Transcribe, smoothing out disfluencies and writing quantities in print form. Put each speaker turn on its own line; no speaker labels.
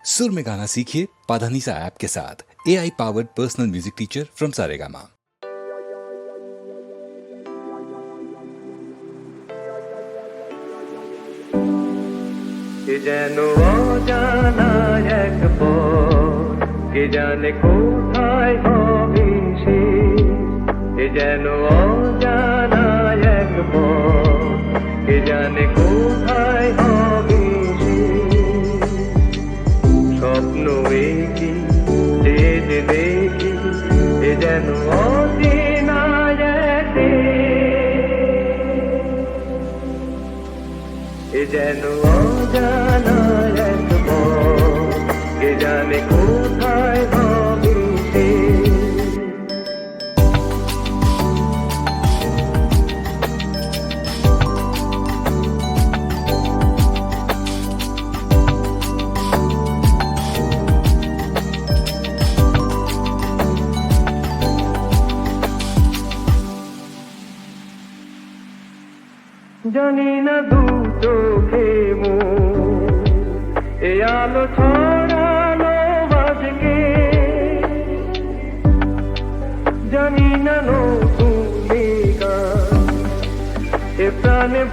सुर में गाना सीखिए पाधानीसा ऐप के साथ। AI powered personal music teacher from Saregama.
যেন অজানা এক পথ, কে জানে কোথায় হবে সে। যেন অজানা এক পথ, কে জানে কোথায় হবে সে। স্বপ্ন একই যে যে দেখি, যেন অচেনা এক দেশ। যেন অজানা এক পথ, কে জানে কোথায় হবে সে। জানি না দু চোখে এ আলো ছড়ানো বাজকে, জানি না নতুন গান এ প্রাণে